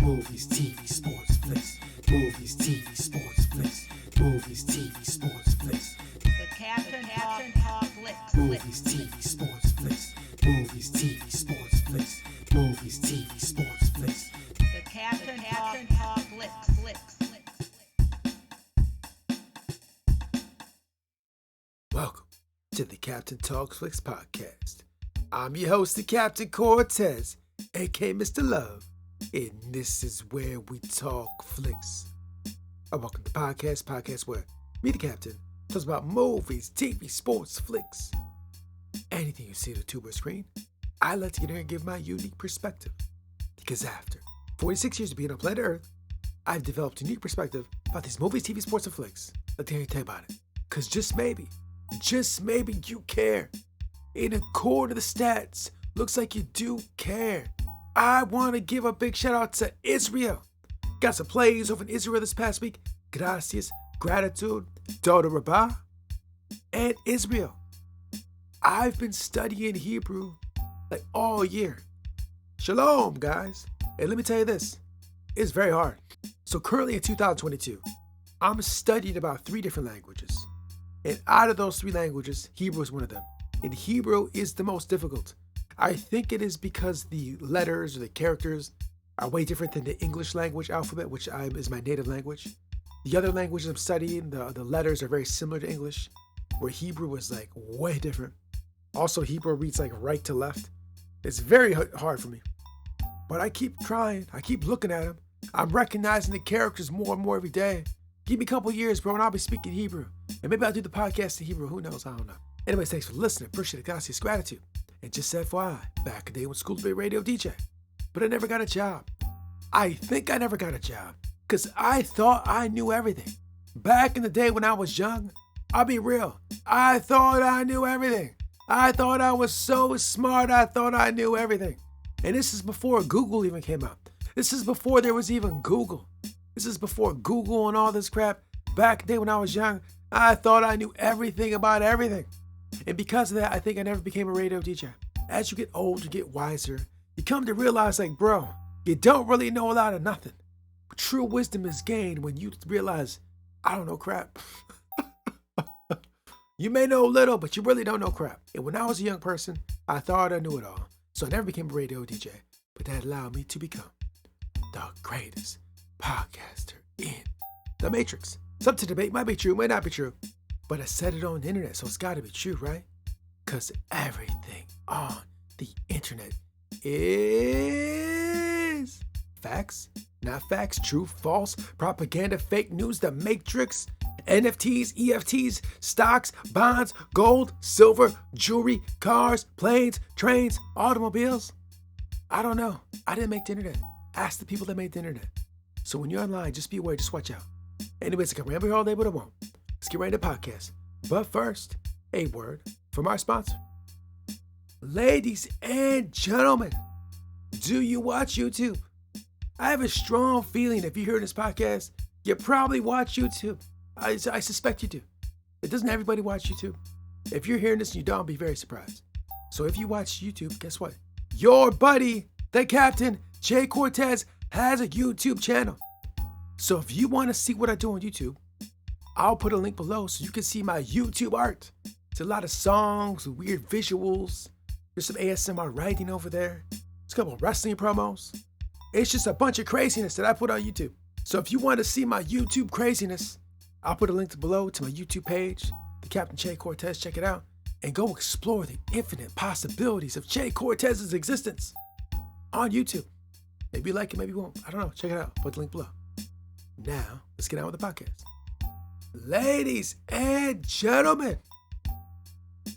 Movies, TV, sports, flicks. Movies, TV, sports, flicks. Movies, TV, sports, flicks. The Captain Talk Flicks. Movies, TV, sports, flicks. Movies, TV, sports, flicks. Movies, TV, sports, flicks. The Captain Talk Flicks. Welcome to the Captain Talks Flicks podcast. I'm your host, the Captain Cortez, aka Mr. Love, and this is where we talk flicks. Welcome to the podcast where me, the Captain, talks about movies, TV, sports, flicks, anything you see on the tuber screen. I like to get here and give my unique perspective, because after 46 years of being on planet Earth, I've developed a unique perspective about these movies, TV, sports, and flicks. Let me tell you about it, because just maybe you care. And according to the stats, looks like you do care. I want to give a big shout out to Israel. Got some plays over in Israel this past week. Gracias, gratitude, Toda Rabbah, and Israel. I've been studying Hebrew like all year. Shalom, guys. And let me tell you this, it's very hard. So currently in 2022, I'm studying about 3 different languages. And out of those 3 languages, Hebrew is one of them. And Hebrew is the most difficult. I think it is because the letters or the characters are way different than the English language alphabet, which is my native language. The other languages I'm studying, the letters are very similar to English, where Hebrew is like way different. Also, Hebrew reads like right to left. It's very hard for me. But I keep trying. I keep looking at them. I'm recognizing the characters more and more every day. Give me a couple years, bro, and I'll be speaking Hebrew. And maybe I'll do the podcast in Hebrew. Who knows? I don't know. Anyways, thanks for listening. Appreciate it. Gracias, gratitude. And just FYI, back in the day when school to be a radio DJ. But I never got a job. I think I never got a job because I thought I knew everything. Back in the day when I was young, I'll be real. I thought I knew everything. I thought I was so smart. I thought I knew everything. And this is before Google even came out. This is before there was even Google. This is before Google and all this crap. Back in the day when I was young, I thought I knew everything about everything. And because of that, I think I never became a radio DJ. As you get older, you get wiser, you come to realize like, bro, you don't really know a lot of nothing. True wisdom is gained when you realize, I don't know crap. You may know a little, but you really don't know crap. And when I was a young person, I thought I knew it all. So I never became a radio DJ, but that allowed me to become the greatest podcaster in the Matrix. Something to debate, might be true, might not be true. But I said it on the internet, so it's gotta be true, right? Because everything on the internet is facts, not facts, true, false, propaganda, fake news, the Matrix, NFTs, EFTs, stocks, bonds, gold, silver, jewelry, cars, planes, trains, automobiles. I don't know. I didn't make the internet. Ask the people that made the internet. So when you're online, just be aware, just watch out. Anyways, I can ramble here all day, but I won't. Let's get right into the podcast. But first, a word from our sponsor. Ladies and gentlemen, do you watch YouTube? I have a strong feeling if you hear this podcast, you probably watch YouTube. I suspect you do. It doesn't everybody watch YouTube. If you're hearing this and you don't, be very surprised. So if you watch YouTube, guess what? Your buddy, the Captain, Jay Cortez, has a YouTube channel. So if you want to see what I do on YouTube, I'll put a link below so you can see my YouTube art. It's a lot of songs, weird visuals. There's some ASMR writing over there. There's a couple of wrestling promos. It's just a bunch of craziness that I put on YouTube. So if you want to see my YouTube craziness, I'll put a link below to my YouTube page, the Captain Jay Cortez. Check it out and go explore the infinite possibilities of Jay Cortez's existence on YouTube. Maybe you like it, maybe you won't. I don't know. Check it out. Put the link below. Now, let's get on with the podcast. Ladies and gentlemen,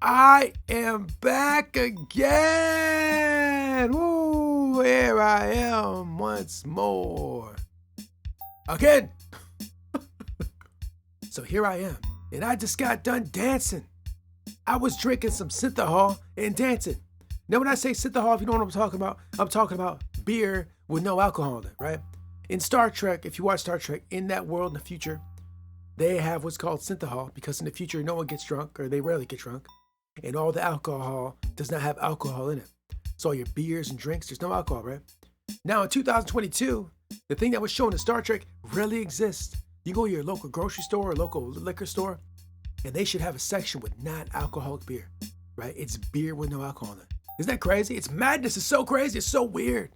I am back again. Woo, here I am once more. Again. So here I am, and I just got done dancing. I was drinking some Synthahol and dancing. Now, when I say Synthahol, if you know what I'm talking about beer with no alcohol in it, right? In Star Trek, if you watch Star Trek, in that world in the future, they have what's called Synthahol, because in the future, no one gets drunk, or they rarely get drunk, and all the alcohol does not have alcohol in it. So all your beers and drinks, there's no alcohol, right? Now in 2022, The thing that was shown in Star Trek really exists. You go to your local grocery store or local liquor store, and they should have a section with non-alcoholic beer, right? It's beer with no alcohol in it. Isn't that crazy? It's madness. It's so crazy. It's so weird.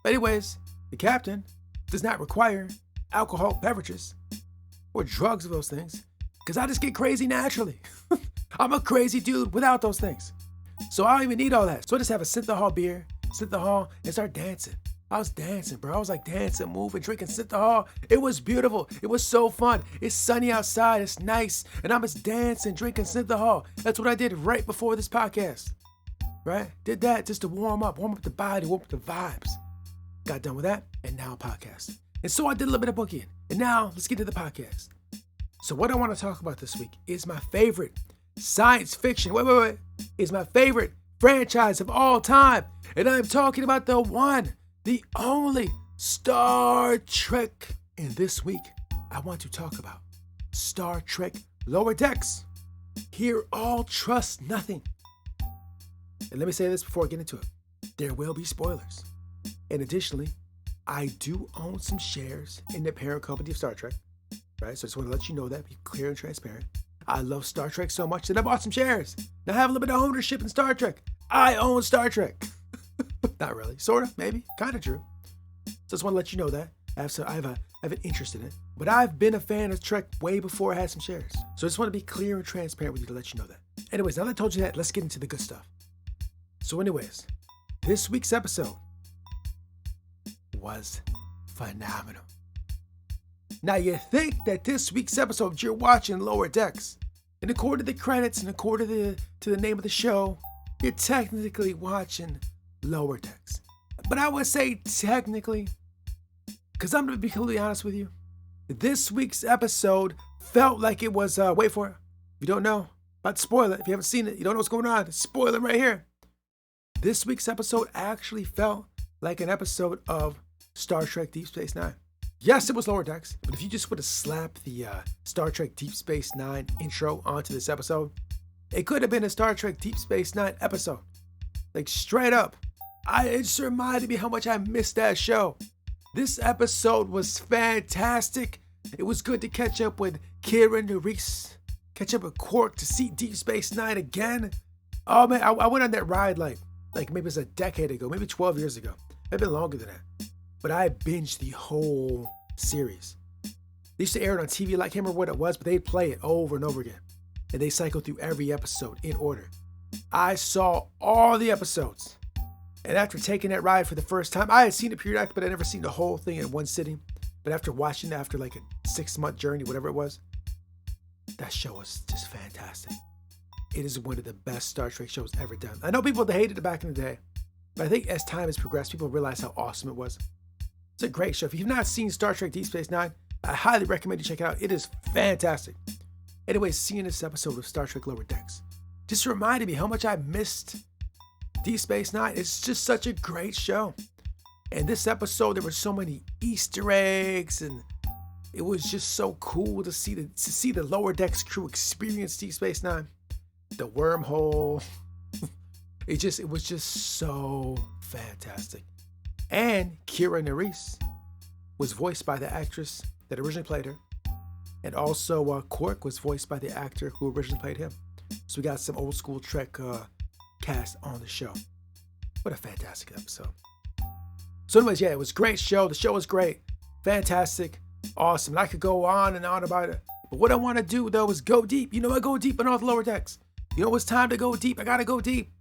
But anyways, the captain does not require alcohol beverages or drugs of those things because I just get crazy naturally. I'm a crazy dude without those things. So I don't even need all that. So I just have a synthahol beer, synthahol, and start dancing. I was dancing, bro. I was like dancing, moving, drinking synthahol. It was beautiful. It was so fun. It's sunny outside. It's nice. And I'm just dancing, drinking synthahol. That's what I did right before this podcast, right? Did that just to warm up the body, warm up the vibes. Got done with that, and now podcast. And so I did a little bit of bookieing. And now let's get to the podcast. So what I want to talk about this week is my favorite science fiction. Is my favorite franchise of all time. And I'm talking about the one, the only Star Trek. And this week, I want to talk about Star Trek Lower Decks. Hear all, trust nothing. And let me say this before I get into it. There will be spoilers. And additionally, I do own some shares in the parent company of Star Trek. Right? So I just want to let you know that, be clear and transparent. I love Star Trek so much that I bought some shares. Now I have a little bit of ownership in Star Trek. I own Star Trek. Not really. Sort of, maybe. Kind of true. So I just want to let you know that. I have an interest in it. But I've been a fan of Trek way before I had some shares. So I just want to be clear and transparent with you to let you know that. Anyways, now that I told you that, let's get into the good stuff. So anyways, this week's episode was phenomenal. Now you think that this week's episode you're watching Lower Decks, and according to the credits and according to the name of the show, you're technically watching Lower Decks. But I would say technically, because I'm going to be completely honest with you, this week's episode felt like it was, wait for it, if you don't know, about to spoil it, if you haven't seen it, you don't know what's going on, spoil it right here. This week's episode actually felt like an episode of Star Trek Deep Space Nine. Yes, it was Lower Decks, but if you just would have slapped the Star Trek Deep Space Nine intro onto this episode, it could have been a Star Trek Deep Space Nine episode. Like straight up. It just reminded me how much I missed that show. This episode was fantastic. It was good to catch up with Kira Nerys, catch up with Quark to see Deep Space Nine again. Oh man, I went on that ride like maybe it was a decade ago, maybe 12 years ago. Maybe been longer than that. But I binged the whole series. They used to air it on TV, like I can't remember what it was, but they'd play it over and over again. And they cycled through every episode in order. I saw all the episodes. And after taking that ride for the first time, I had seen it periodically, but I never seen the whole thing in one sitting. But after watching it after like a 6-month journey, whatever it was, that show was just fantastic. It is one of the best Star Trek shows ever done. I know people that hated it back in the day, but I think as time has progressed, people realize how awesome it was. It's a great show. If you've not seen Star Trek Deep Space Nine, I highly recommend you check it out. It is fantastic. Anyways, seeing this episode of Star Trek Lower Decks just reminded me how much I missed Deep Space Nine. It's just such a great show. And this episode, there were so many Easter eggs, and it was just so cool to see the Lower Decks crew experience Deep Space Nine. The wormhole. It was just so fantastic. And Kira Nerys was voiced by the actress that originally played her. And also Quark was voiced by the actor who originally played him. So we got some old school Trek cast on the show. What a fantastic episode. So anyways, yeah, it was a great show. The show was great. Fantastic. Awesome. And I could go on and on about it. But what I want to do, though, is go deep. You know, I go deep on all the Lower Decks. You know, it's time to go deep. I got to go deep.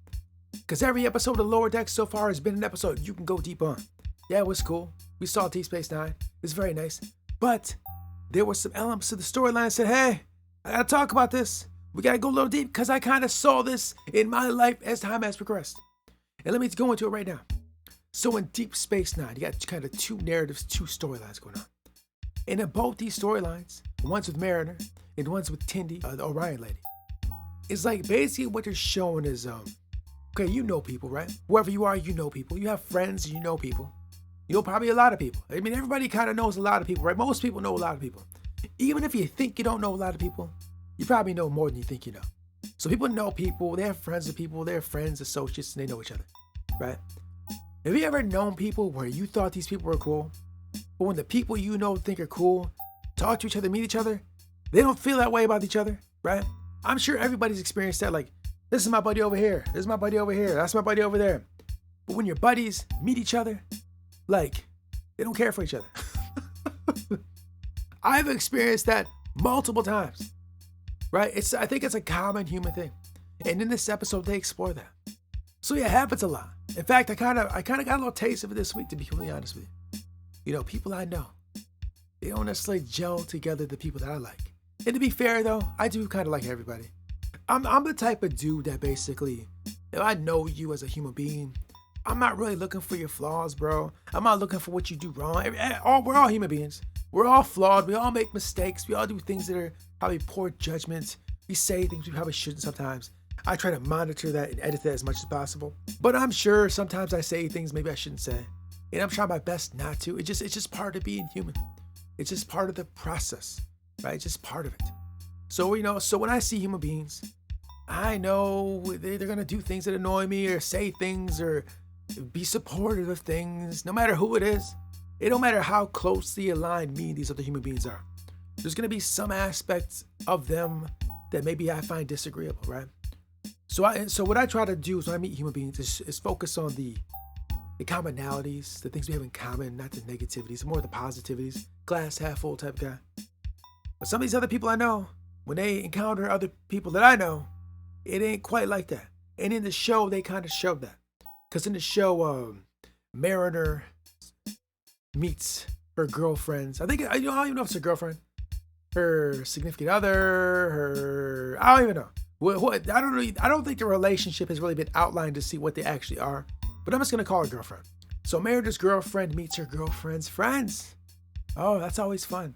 Because every episode of Lower Decks so far has been an episode you can go deep on. Yeah, it was cool. We saw Deep Space Nine. It's very nice. But there were some elements of the storyline that said, hey, I got to talk about this. We got to go a little deep because I kind of saw this in my life as time has progressed. And let me go into it right now. So in Deep Space Nine, you got kind of two narratives, two storylines going on. And in both these storylines, one's with Mariner and one's with Tendi, the Orion lady. It's like basically what they're showing is, okay, you know people, right? Whoever you are, you know people. You have friends, you know people. You know probably a lot of people. I mean, everybody kind of knows a lot of people, right? Most people know a lot of people. Even if you think you don't know a lot of people, you probably know more than you think you know. So people know people, they have friends with people, they're friends, associates, and they know each other, right? Have you ever known people where you thought these people were cool, But when the people you know think are cool, talk to each other, meet each other, they don't feel that way about each other, right? I'm sure everybody's experienced that. Like, this is my buddy over here. This is my buddy over here. That's my buddy over there. But when your buddies meet each other, like, they don't care for each other. I've experienced that multiple times, right? I think it's a common human thing. And in this episode, they explore that. So yeah, it happens a lot. In fact, I kind of got a little taste of it this week, to be completely honest with you. You know, people I know, they don't necessarily gel together the people that I like. And to be fair though, I do kind of like everybody. I'm the type of dude that basically, if I know you as a human being, I'm not really looking for your flaws, bro. I'm not looking for what you do wrong. We're all human beings. We're all flawed. We all make mistakes. We all do things that are probably poor judgments. We say things we probably shouldn't sometimes. I try to monitor that and edit that as much as possible. But I'm sure sometimes I say things maybe I shouldn't say. And I'm trying my best not to. It's just part of being human. It's just part of the process, right? It's just part of it. So, so when I see human beings, I know they're going to do things that annoy me or say things or be supportive of things, no matter who it is. It don't matter how closely aligned me and these other human beings are. There's going to be some aspects of them that maybe I find disagreeable, right? So what I try to do is when I meet human beings is focus on the commonalities, the things we have in common, not the negativities, more the positivities, glass half full type of guy. But some of these other people I know, when they encounter other people that I know, it ain't quite like that. And in the show, they kind of showed that. Because in the show, Mariner meets her girlfriends. I don't even know if it's her girlfriend, her significant other, I don't even know. I don't think the relationship has really been outlined to see what they actually are. But I'm just going to call her girlfriend. So Mariner's girlfriend meets her girlfriend's friends. Oh, that's always fun.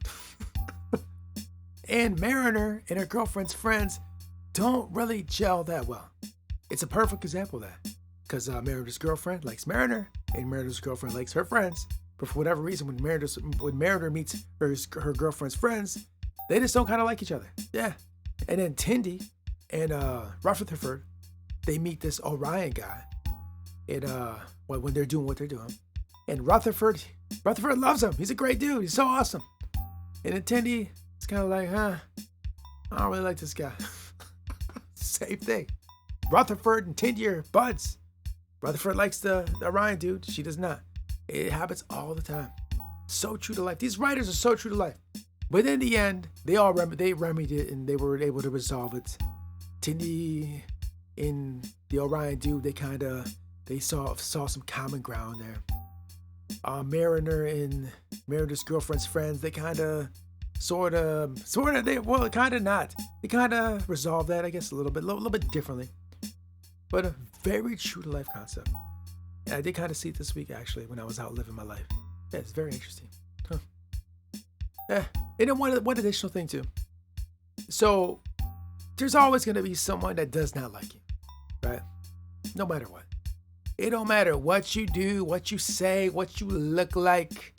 And Mariner and her girlfriend's friends don't really gel that well. It's a perfect example of that. Because Mariner's girlfriend likes Mariner, and Mariner's girlfriend likes her friends. But for whatever reason, when Mariner meets her girlfriend's friends, they just don't kind of like each other. Yeah. And then Tindy and Rutherford, they meet this Orion guy. And when they're doing what they're doing. And Rutherford loves him. He's a great dude. He's so awesome. And then Tindy is kind of like, I don't really like this guy. Same thing. Rutherford and Tindy are buds. Rutherford likes the Orion dude. She does not. It happens all the time. So true to life. These writers are so true to life. But in the end, they remedied it and they were able to resolve it. Tindy and the Orion dude, they saw some common ground there. Mariner and Mariner's girlfriend's friends, they kind of not. They kind of resolved that, I guess, a little bit differently. But a very true to life concept. And I did kind of see it this week, actually, when I was out living my life. Yeah, it's very interesting. Huh. Yeah. And then one additional thing, too. So, there's always going to be someone that does not like you, right? No matter what. It don't matter what you do, what you say, what you look like,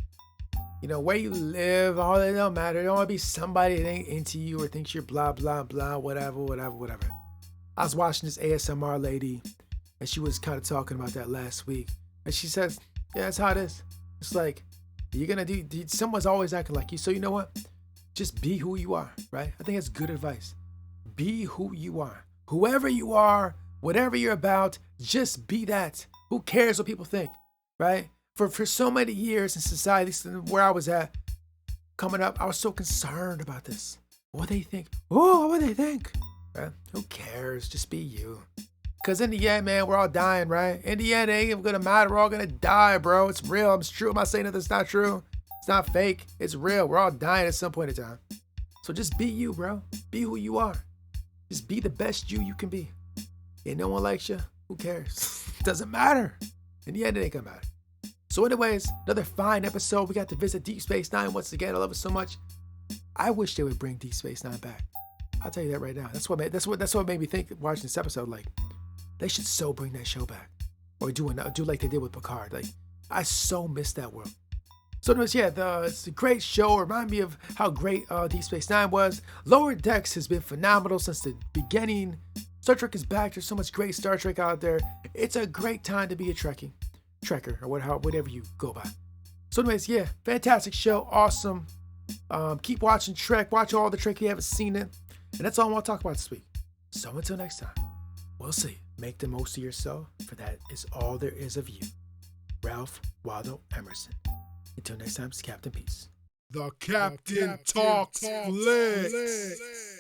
where you live, all that don't matter. There don't want to be somebody that ain't into you or thinks you're blah, blah, blah, whatever. I was watching this ASMR lady, and she was kind of talking about that last week. And she says, yeah, that's how it is. It's like, you're going to do, someone's always acting like you. So you know what? Just be who you are, right? I think that's good advice. Be who you are. Whoever you are, whatever you're about, just be that. Who cares what people think, right? For so many years in society, where I was at, coming up, I was so concerned about this. What they think? Oh, what they think? Right? Who cares? Just be you. Because in the end, man, we're all dying, right? In the end, it ain't even going to matter. We're all going to die, bro. It's real. It's true. I'm not saying that it's not true. It's not fake. It's real. We're all dying at some point in time. So just be you, bro. Be who you are. Just be the best you can be. And no one likes you. Who cares? It doesn't matter. In the end, it ain't going to matter. So anyways, another fine episode. We got to visit Deep Space Nine once again. I love it so much. I wish they would bring Deep Space Nine back. I'll tell you that right now. That's what made me think watching this episode. Like, they should so bring that show back, or do like they did with Picard. Like, I so miss that world. So anyways, yeah, it's a great show. Remind me of how great Deep Space Nine was. Lower Decks has been phenomenal since the beginning. Star Trek is back. There's so much great Star Trek out there. It's a great time to be a Trekker, or whatever you go by. So anyways, yeah, fantastic show. Awesome. Keep watching Trek. Watch all the Trek if you haven't seen it. And that's all I want to talk about this week. So until next time, we'll see. Make the most of yourself, for that is all there is of you. Ralph Waldo Emerson. Until next time, it's Captain Peace. The Captain Talks Flicks.